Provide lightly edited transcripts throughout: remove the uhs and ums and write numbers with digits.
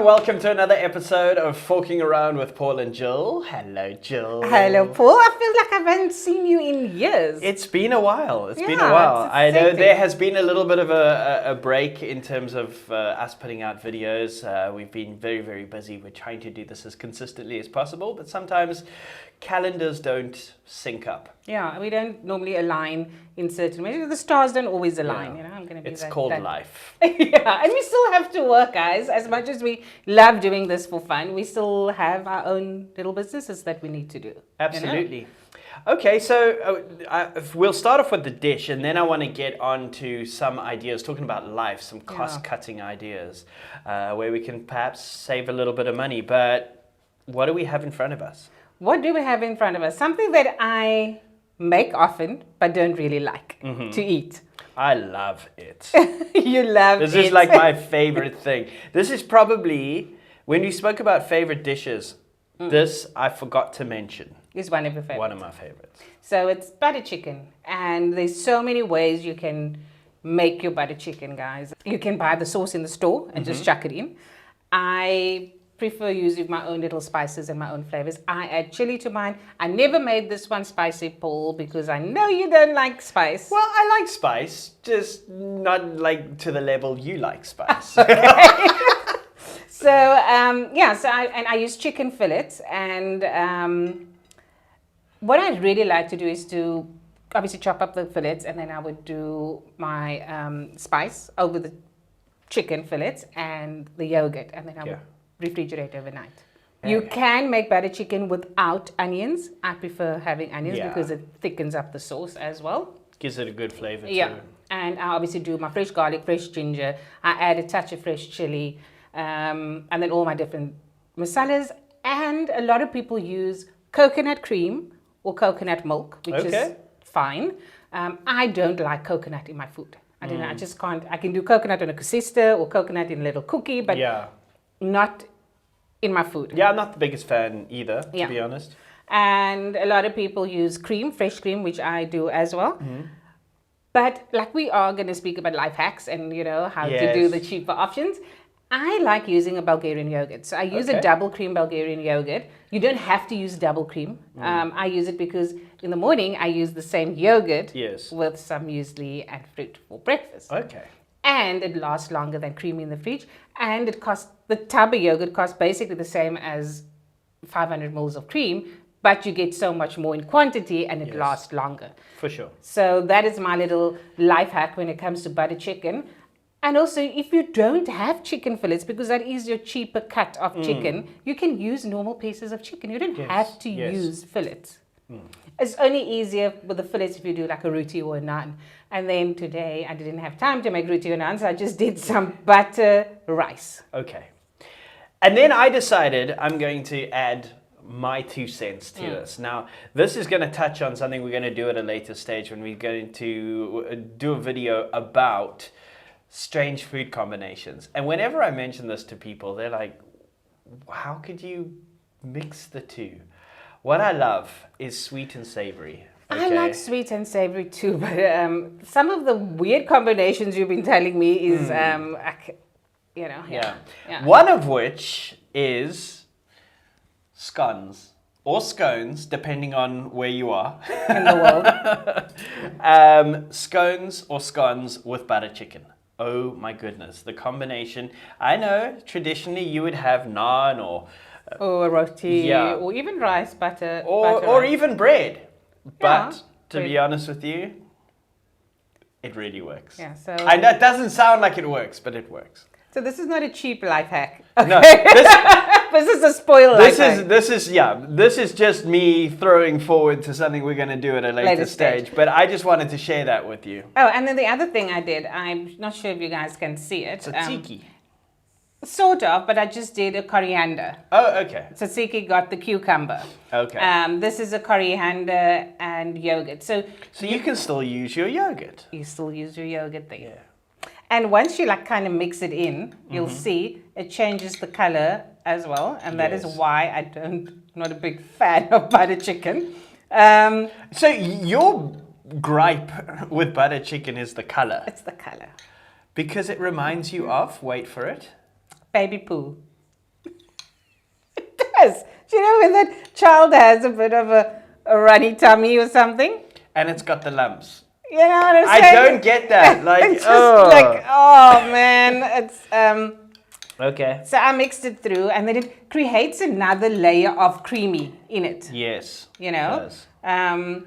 everyone, welcome to another episode of Forking Around with Paul and Jill. Hello, Jill. Hello, Paul. I feel like I haven't seen you in years. It's been a while. It's been a Yeah, while. it's I know exciting. there has been a little bit of a break in terms of us putting out videos. We've been very, very busy. We're trying to do this as consistently as possible, but sometimes calendars don't sync up. Yeah, we don't normally align in certain ways. The stars don't always align. Yeah. You know, I'm going to be It's that, called that. life. Yeah, and we still have to work, guys. As much as we love doing this for fun, we still have our own little businesses that we need to do. Absolutely. Okay, so we'll start off with the dish, and then I want to get on to some ideas, talking about life, some cost-cutting ideas, where we can perhaps save a little bit of money. But what do we have in front of us? What do we have in front of us? Something that I make often, but don't really like to eat. I love it. You love it. This is like my favorite thing. This is probably, when we spoke about favorite dishes, this I forgot to mention. It's one of your favorites. One of my favorites. So it's butter chicken, and there's so many ways you can make your butter chicken, guys. You can buy the sauce in the store and just chuck it in. I prefer using my own little spices and my own flavors. I add chili to mine. I never made this one spicy, Paul, because I know you don't like spice. Well, I like spice, just not like to the level you like spice. So I use chicken fillets, and what I really like to do is to obviously chop up the fillets, and then I would do my spice over the chicken fillets and the yogurt, and then I would refrigerate overnight. You can make butter chicken without onions. I prefer having onions because it thickens up the sauce as well. Gives it a good flavor too. Yeah, and I obviously do my fresh garlic, fresh ginger. I add a touch of fresh chili, and then all my different masalas. And a lot of people use coconut cream or coconut milk, which is fine. I don't like coconut in my food. I don't know. I just can't. I can do coconut on a consista or coconut in a little cookie, but not in my food. Yeah, I'm not the biggest fan either, to be honest. And a lot of people use cream, fresh cream, which I do as well. But like we are going to speak about life hacks and, you know, how to do the cheaper options. I like using a Bulgarian yogurt. So I use a double cream Bulgarian yogurt. You don't have to use double cream. I use it because in the morning I use the same yogurt with some muesli and fruit for breakfast. Okay. And it lasts longer than cream in the fridge. And it costs, the tub of yogurt costs basically the same as 500 mils of cream, but you get so much more in quantity and it lasts longer. For sure. So that is my little life hack when it comes to butter chicken. And also, if you don't have chicken fillets, because that is your cheaper cut of chicken, you can use normal pieces of chicken. You don't have to use fillets. It's only easier with the fillets if you do like a roti or a naan. And then today, I didn't have time to make roti or naan, so I just did some butter rice. Okay. And then I decided I'm going to add my 2 cents to this. Now, this is going to touch on something we're going to do at a later stage when we're going to do a video about strange food combinations. And whenever I mention this to people, they're like, how could you mix the two? What I love is sweet and savory. I like sweet and savory too, but some of the weird combinations you've been telling me is, One of which is scones or scones, depending on where you are in the world. Scones or scones with butter chicken. Oh my goodness, the combination. I know traditionally you would have naan or roti, or even rice, butter. Or even bread. But to bread. be honest with you, it really works. Yeah, so And that doesn't sound like it works, but it works. So this is not a cheap life hack. Okay. No, this is a spoiled life hack. This is just me throwing forward to something we're going to do at a later stage. But I just wanted to share that with you. Oh, and then the other thing I did, I'm not sure if you guys can see it. Tzatziki. Sort of, but I just did a coriander. Oh, okay. Tzatziki got the cucumber. Okay. This is a coriander and yogurt. So you can still use your yogurt. You still use your yogurt there. Yeah. And once you like kind of mix it in, you'll see it changes the color as well. And that is why I'm not a big fan of butter chicken. So your gripe with butter chicken is the color. It's the color. Because it reminds you of, wait for it. Baby poo. Yes. Do you know when that child has a bit of a runny tummy or something? And it's got the lumps. You know what I'm I saying? don't get that. Like, It's just like, oh man, it's Okay. so I mixed it through, and then it creates another layer of creamy in it. Yes. You know. It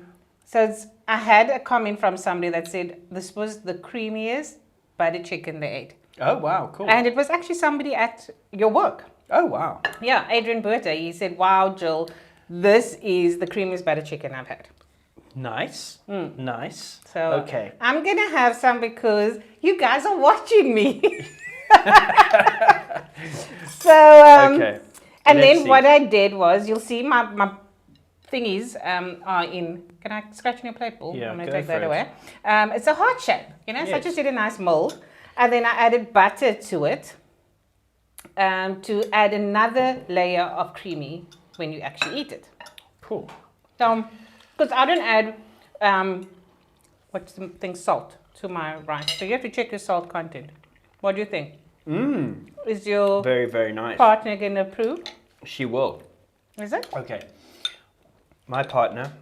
does. I had a comment from somebody that said this was the creamiest butter chicken they ate, Oh, wow. Cool. and it was actually somebody at your work. Oh, wow. Yeah, Adrian Berta. He said, "Wow, Jill, this is the creamiest butter chicken I've had." Nice. Nice. So Okay. I'm gonna have some because you guys are watching me. So Okay. and Let's then see. what I did was, you'll see my thingies are in. Can I scratch on your plate, Paul? Yeah, I'm gonna go take for that it. away. It's a heart shape, you know. So I Yes. just did a nice mold, and then I added butter to it to add another layer of creamy when you actually eat it. Cool. So, because I don't add what's the thing, salt to my rice, so you have to check your salt content. What do you think? Is your Very, very nice. partner gonna approve? She will. Is it? Okay. My partner,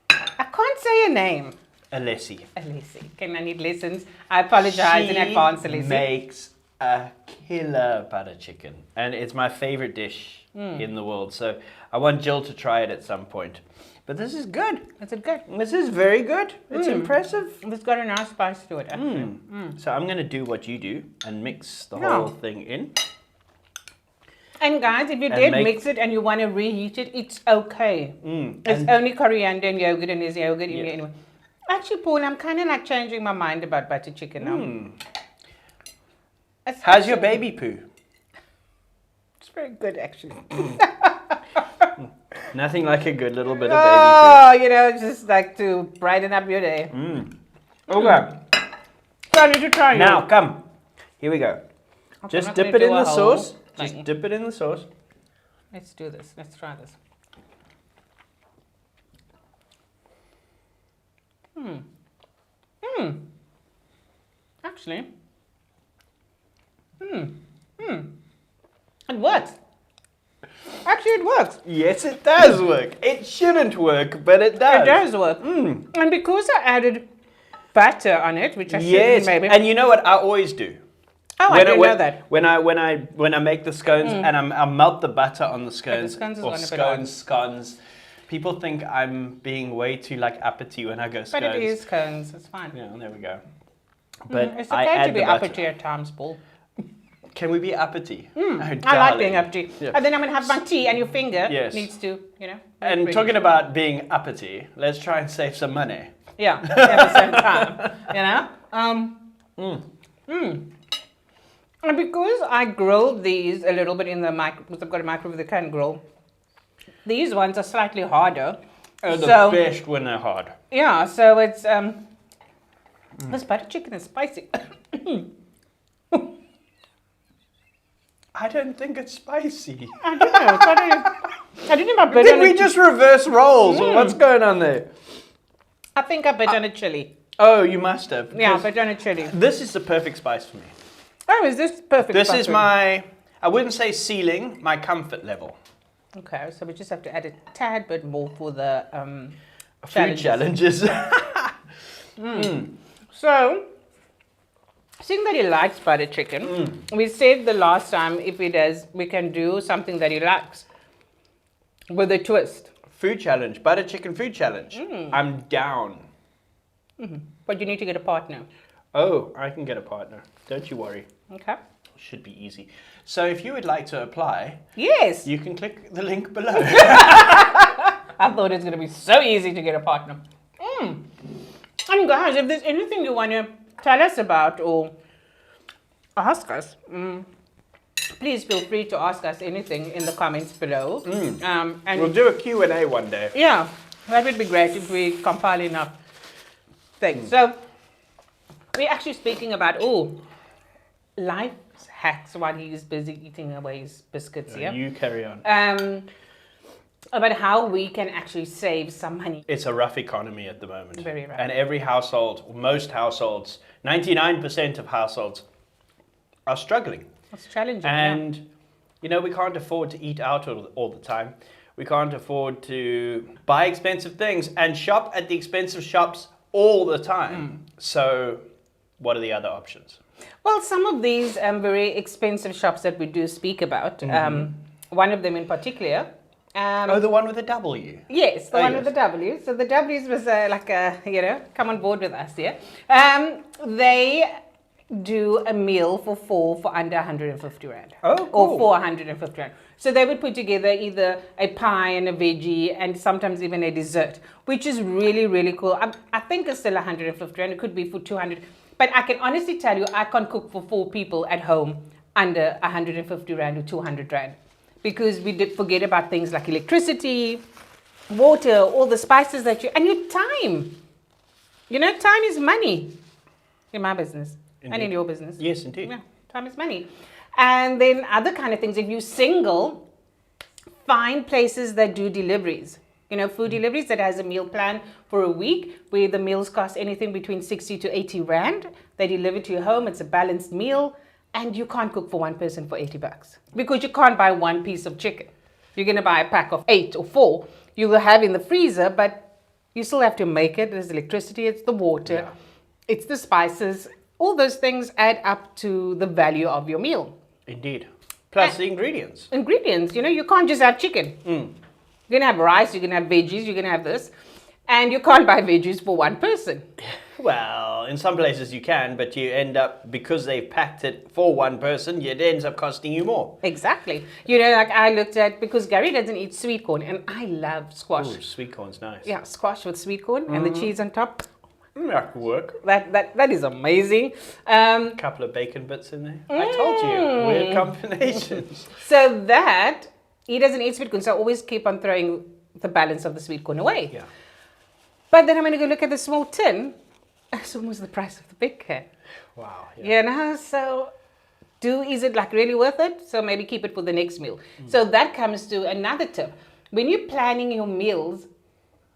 I can't say a name. Alessi. Alessi. Can I need lessons? I apologize in advance, She Alessi. makes a killer butter chicken. And it's my favorite dish in the world. So I want Jill to try it at some point. But this is good. Is it good? This is very good. It's impressive. It's got a nice spice to it, actually. So I'm going to do what you do and mix the Yeah. whole thing in. And guys, if you And did make- mix it and you want to reheat it, it's okay. It's And- only coriander and yogurt, and there's yogurt in Yeah. it anyway. Actually, Paul, I'm kind of like changing my mind about butter chicken now. It's How's actually- your baby poo? It's very good, actually. Nothing like a good little bit of baby Oh, you know, just like to brighten up your day. poo. Okay. So I need to try Now, come. Here we go. I'm Just not dip gonna it in do a the whole sauce. Just thing. dip it in the sauce. Let's do this. Let's try this. Actually. It works. Actually, it works. Yes, it does work. It shouldn't work, but it does. It does work. And because I added butter on it, which I Yes, shouldn't maybe. and you know what I always do? Oh, I didn't know that. When I make the scones and I melt the butter on the scones, scones is or one a bit odd. scones, people think I'm being way too like uppity when I go scones. But it is cones. It's fine. Yeah, there we go. But It's I okay add to be the butter. uppity at times, Paul. Can we be uppity? Oh, I like darling. being uppity. Yeah. And then I'm going to have my tea, and your finger Yes. needs to, you know. And really- talking about being uppity, let's try and save some money. Yeah, at the same time, you know. And because I grilled these a little bit in the micro, because I've got a microwave that can grill. These ones are slightly harder. Oh, the So- best when they're hard. Yeah, so it's this butter chicken is spicy. I don't think it's spicy. I don't know. I didn't have a bit Did on we it. just reverse roles? Or what's going on there? I think I bit on a chili. Oh, you must have. Yeah, I because bit on a chili. This is the perfect spice for me. Oh, is this perfect? This is butter? my, I wouldn't say ceiling, my comfort level. Okay, so we just have to add a tad bit more for the Food challenges. So, seeing that he likes butter chicken, we said the last time if he does, we can do something that he likes with a twist. Food challenge, butter chicken food challenge. I'm down. But you need to get a partner. Oh, I can get a partner. Don't you worry. Okay. Should be easy. So if you would like to apply, Yes. you can click the link below. I thought it's going to be so easy to get a partner. And guys, if there's anything you want to tell us about or ask us, please feel free to ask us anything in the comments below. And We'll do a Q&A one day. yeah, that would be great if we compile enough things. So we're actually speaking about life hacks while he's busy eating away his biscuits here. You carry on. About how we can actually save some money. It's a rough economy at the moment. Very rough. And every household, most households, 99% of households are struggling. It's challenging. Yeah. And, You know, we can't afford to eat out all the time. We can't afford to buy expensive things and shop at the expensive shops all the time. So, what are the other options? Well, some of these very expensive shops that we do speak about, one of them in particular. Oh, the one with a W. Yes, the Oh, one yes. with the W. So the W's was like a, come on board with us here. They do a meal for four for under 150 Rand. Oh, Or cool. 450 Rand. So they would put together either a pie and a veggie and sometimes even a dessert, which is really, really cool. I think it's still 150 Rand. It could be for 200. But I can honestly tell you, I can't cook for 4 people at home under 150 Rand or 200 Rand. Because we did forget about things like electricity, water, all the spices that and your time. You know, time is money in my business and in Indeed. your business. Yes, indeed. Yeah, time is money. And then other kind of things, if you're single, find places that do deliveries. You know, food deliveries that has a meal plan for a week where the meals cost anything between 60 to 80 Rand. They deliver to your home. It's a balanced meal. And you can't cook for one person for $80 because you can't buy one piece of chicken. You're going to buy a pack of 8 or 4. You will have in the freezer, but you still have to make it. There's electricity, it's the water, it's the spices. All those things add up to the value of your meal. Indeed. Plus the ingredients. Ingredients, you know, you can't just have chicken. You're going to have rice, you're going to have veggies, you're going to have this. And you can't buy veggies for one person. Well, in some places you can, but you end up, because they've packed it for one person, it ends up costing you more. Exactly. You know, like I looked at, because Gary doesn't eat sweet corn, and I love squash. Ooh, sweet corn's nice. Yeah, squash with sweet corn and the cheese on top. That could work. That is amazing. A couple of bacon bits in there. I told you, weird combinations. So that, he doesn't eat sweet corn, so I always keep on throwing the balance of the sweet corn away. Yeah. But then I'm going to go look at the small tin. It's almost the price of the big can. Wow. Yeah. You know, so is it like really worth it? So maybe keep it for the next meal. So that comes to another tip. When you're planning your meals,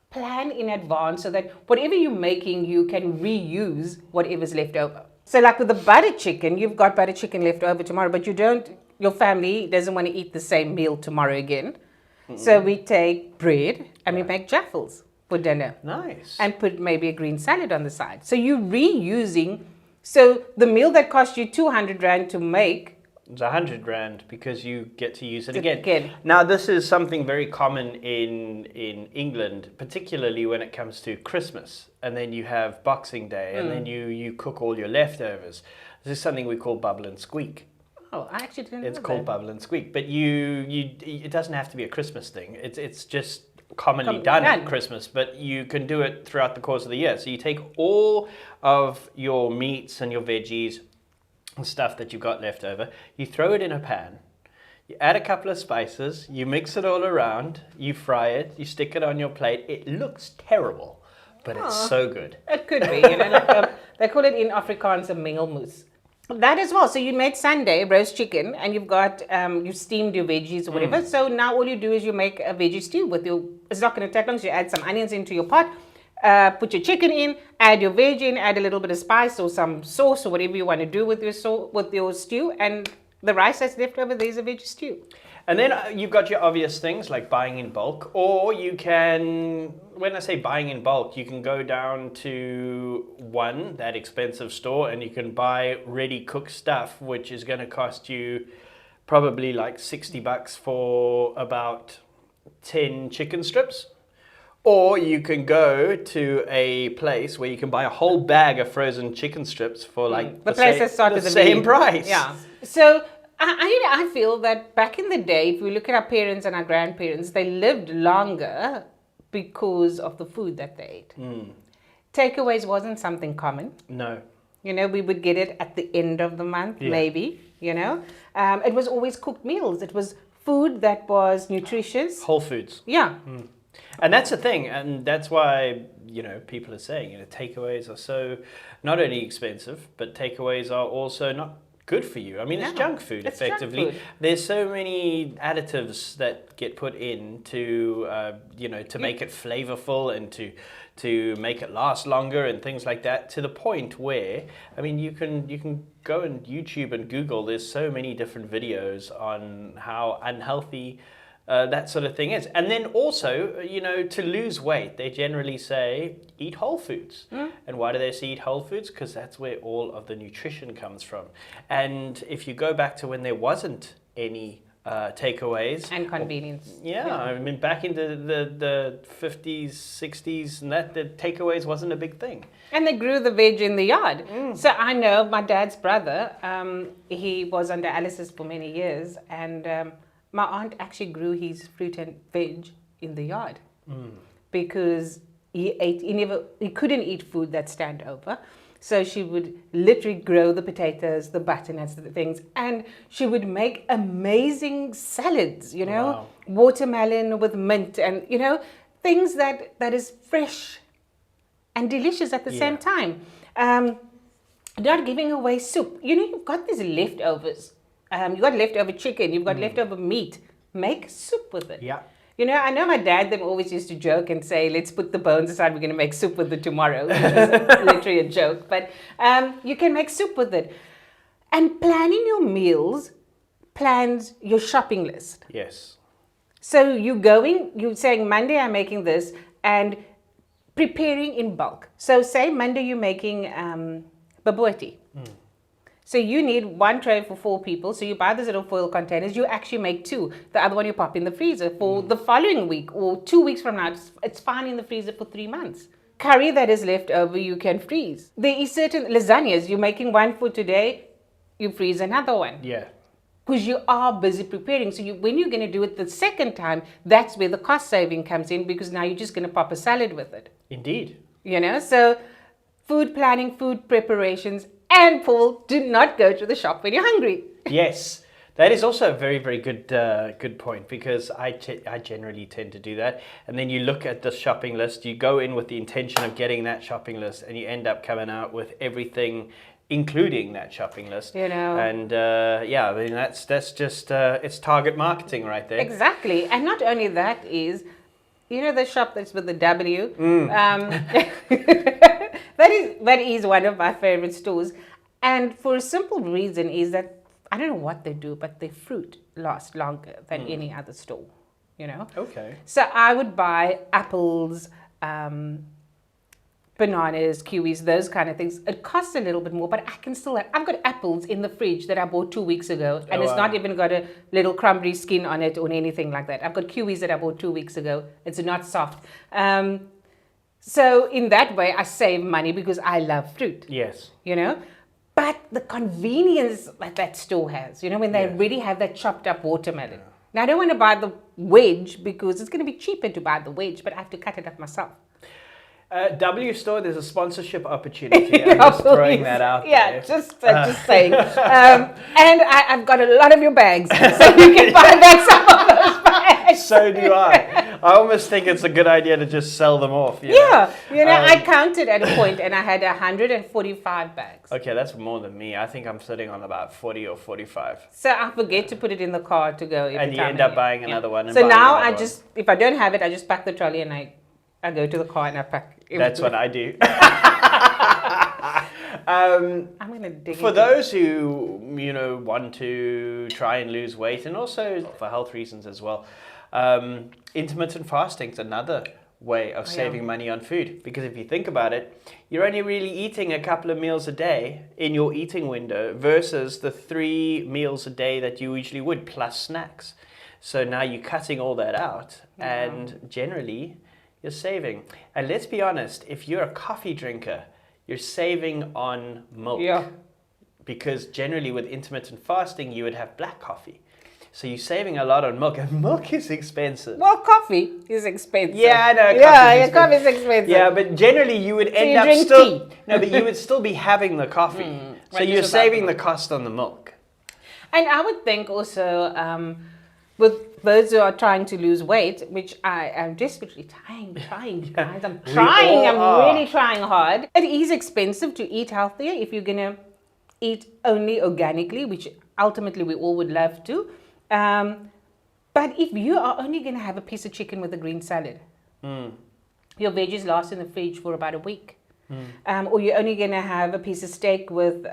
plan in advance so that whatever you're making, you can reuse whatever's left over. So like with the butter chicken, you've got butter chicken left over tomorrow, but your family doesn't want to eat the same meal tomorrow again. So we take bread and we make jaffles for dinner. Nice. And put maybe a green salad on the side. So you're reusing. So the meal that cost you 200 Rand to make, it's 100 Rand because you get to use it again. Again. Now, this is something very common in England, particularly when it comes to Christmas. And then you have Boxing Day, and then you cook all your leftovers. This is something we call bubble and squeak. oh, I actually didn't It's know called that. bubble and squeak. But it doesn't have to be a Christmas thing. It's just commonly Commonly done done. at Christmas, but you can do it throughout the course of the year. So you take all of your meats and your veggies and stuff that you've got left over, you throw it in a pan, you add a couple of spices, you mix it all around, you fry it, you stick it on your plate. It looks terrible, but it's so good. It could be, you know, like they call it in Afrikaans a mengelmoes. That as well. So you made Sunday roast chicken, and you've got you steamed your veggies or whatever. So now all you do is you make a veggie stew with your. It's not going to take long. So you add some onions into your pot, put your chicken in, add your veg in, add a little bit of spice or some sauce or whatever you want to do with your stew, and the rice that's left over, there's a veggie stew. And then you've got your obvious things like buying in bulk, or you can, when I say buying in bulk, you can go down to that expensive store, and you can buy ready cooked stuff, which is going to cost you probably like $60 for about 10 chicken strips. Or you can go to a place where you can buy a whole bag of frozen chicken strips for like The place that started the the same V. price. Yeah. So I feel that back in the day, if we look at our parents and our grandparents, they lived longer because of the food that they ate. Takeaways wasn't something common. No. You know, we would get it at the end of the month, maybe, you know. It was always cooked meals. It was food that was nutritious. Whole Foods. Yeah. And that's the thing, and that's why, people are saying, takeaways are so not only expensive, but takeaways are also not good for you. I mean, it's No, junk food, it's junk effectively. food. There's so many additives that get put in to, to make it flavorful and to make it last longer and things like that, to the point where, I mean, you can go on YouTube and Google, there's so many different videos on how unhealthy that sort of thing is. And then also, you know, to lose weight, they generally say eat whole foods. And why do they say eat whole foods? Because that's where all of the nutrition comes from. And if you go back to when there wasn't any takeaways And convenience. I mean, back into the 50s, 60s, and that, the takeaways wasn't a big thing. And they grew the veg in the yard. So I know my dad's brother, he was on dialysis for many years, and my aunt actually grew his fruit and veg in the yard because he couldn't eat food that stand over. So she would literally grow the potatoes, the butternuts, the things, and she would make amazing salads, you know, Wow. watermelon with mint and, you know, things that is fresh and delicious at the same time. Not giving away soup. You know, you've got these leftovers. You've got leftover chicken, you've got leftover meat. Make soup with it. Yeah. You know, I know my dad, them always used to joke and say, let's put the bones aside, we're going to make soup with it tomorrow. Which is literally a joke. But you can make soup with it. And planning your meals plans your shopping list. Yes. So you're saying Monday I'm making this and preparing in bulk. So say Monday you're making bobotie. So you need one tray for 4 people. So you buy those little foil containers. You actually make 2. The other one you pop in the freezer for the following week or 2 weeks from now. It's fine in the freezer for 3 months. Curry that is left over, you can freeze. There is certain lasagnas. You're making one for today, you freeze another one. Yeah. Because you are busy preparing. So when you're going to do it the second time, that's where the cost saving comes in, because now you're just going to pop a salad with it. Indeed. You know, so food planning, food preparations, and Paul, do not go to the shop when you're hungry. Yes. That is also a very, very good point, because I generally tend to do that. And then you look at the shopping list, you go in with the intention of getting that shopping list, and you end up coming out with everything including that shopping list. You know. And I mean, that's just, it's target marketing right there. Exactly. And not only that is, you know, the shop that's with the W? That is one of my favorite stores. And for a simple reason is that, I don't know what they do, but their fruit lasts longer than any other store, you know? Okay. So I would buy apples, bananas, kiwis, those kind of things. It costs a little bit more, but I can still I've got apples in the fridge that I bought 2 weeks ago, and it's not even got a little crumbly skin on it or anything like that. I've got kiwis that I bought 2 weeks ago. It's not soft. So in that way, I save money because I love fruit. Yes. You know? But the convenience that store has, you know, when they already have that chopped up watermelon. Now, I don't want to buy the wedge because it's going to be cheaper to buy the wedge, but I have to cut it up myself. W Store, there's a sponsorship opportunity. I'm just throwing that out there. Yeah, just saying. And I've got a lot of your bags, so you can buy back some of those bags. So do I. I almost think it's a good idea to just sell them off. You know? Yeah, you know, I counted at a point and I had 145 bags. Okay, that's more than me. I think I'm sitting on about 40 or 45. So I forget to put it in the car to go every And you time end I up need. buying another one. And So buying now another I one. just, if I don't have it, I just pack the trolley and I go to the car and I pack. That's what I do. I'm going to dig For into those who, you know, want to try and lose weight, and also for health reasons as well, intermittent fasting is another way of saving money on food. Because if you think about it, you're only really eating a couple of meals a day in your eating window versus the 3 meals a day that you usually would, plus snacks. So now you're cutting all that out, and generally you're saving. And let's be honest, if you're a coffee drinker, you're saving on milk. Yeah. Because generally with intermittent fasting, you would have black coffee. So you're saving a lot on milk, and milk is expensive. Well, coffee is expensive. Yeah, I know. Coffee is expensive. Yeah, but generally you would end you up drink still. tea. No, but you would still be having the coffee. So Right, you're just about saving the the cost on the milk. And I would think also with those who are trying to lose weight, which I am desperately trying, guys. I'm trying. I'm really trying hard. It is expensive to eat healthier if you're going to eat only organically, which ultimately we all would love to. But if you are only going to have a piece of chicken with a green salad, your veggies last in the fridge for about a week. Or you're only going to have a piece of steak with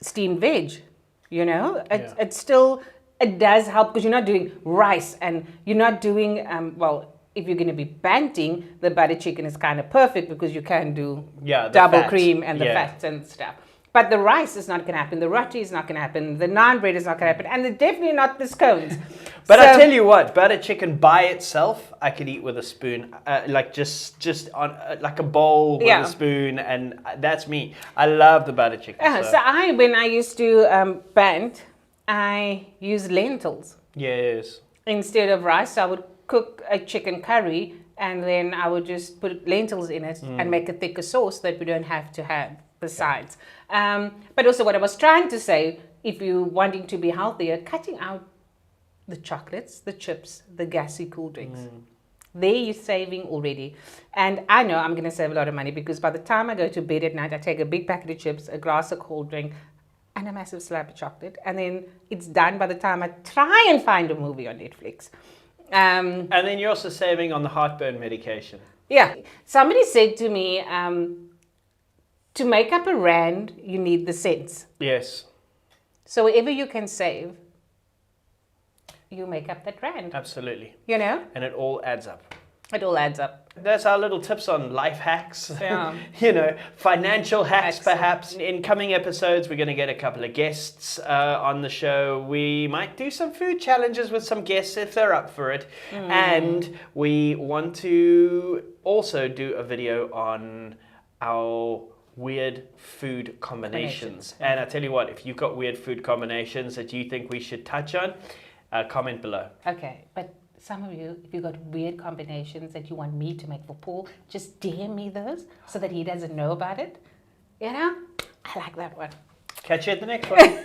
steamed veg. You know, it's still, it does help because you're not doing rice and you're not doing, if you're going to be banting, the butter chicken is kind of perfect because you can do double fat. cream and the fats and stuff. But the rice is not going to happen. The roti is not going to happen. The naan bread is not going to happen. And definitely not the scones. But I tell you what, butter chicken by itself, I could eat with a spoon, like just on like a bowl with a spoon, and that's me. I love the butter chicken. So when I used to bant, I used lentils. Yes. Instead of rice, I would cook a chicken curry, and then I would just put lentils in it and make a thicker sauce that we don't have to have the sides. But also what I was trying to say, if you're wanting to be healthier, cutting out the chocolates, the chips, the gassy cool drinks. There you're saving already. And I know I'm going to save a lot of money because by the time I go to bed at night, I take a big packet of chips, a glass of cold drink, and a massive slab of chocolate. And then it's done by the time I try and find a movie on Netflix. And then you're also saving on the heartburn medication. Yeah. Somebody said to me, to make up a rand, you need the cents. Yes. So wherever you can save, you make up that rand. Absolutely. You know? And it all adds up. It all adds up. That's our little tips on life hacks. Yeah. You know, financial hacks Excellent. perhaps. In coming episodes, we're going to get a couple of guests on the show. We might do some food challenges with some guests if they're up for it. And we want to also do a video on our weird food combinations. And I tell you what, if you've got weird food combinations that you think we should touch on, comment below. Okay, but some of you, if you've got weird combinations that you want me to make for Paul, just DM me those so that he doesn't know about it. You know? I like that one. Catch you at the next one.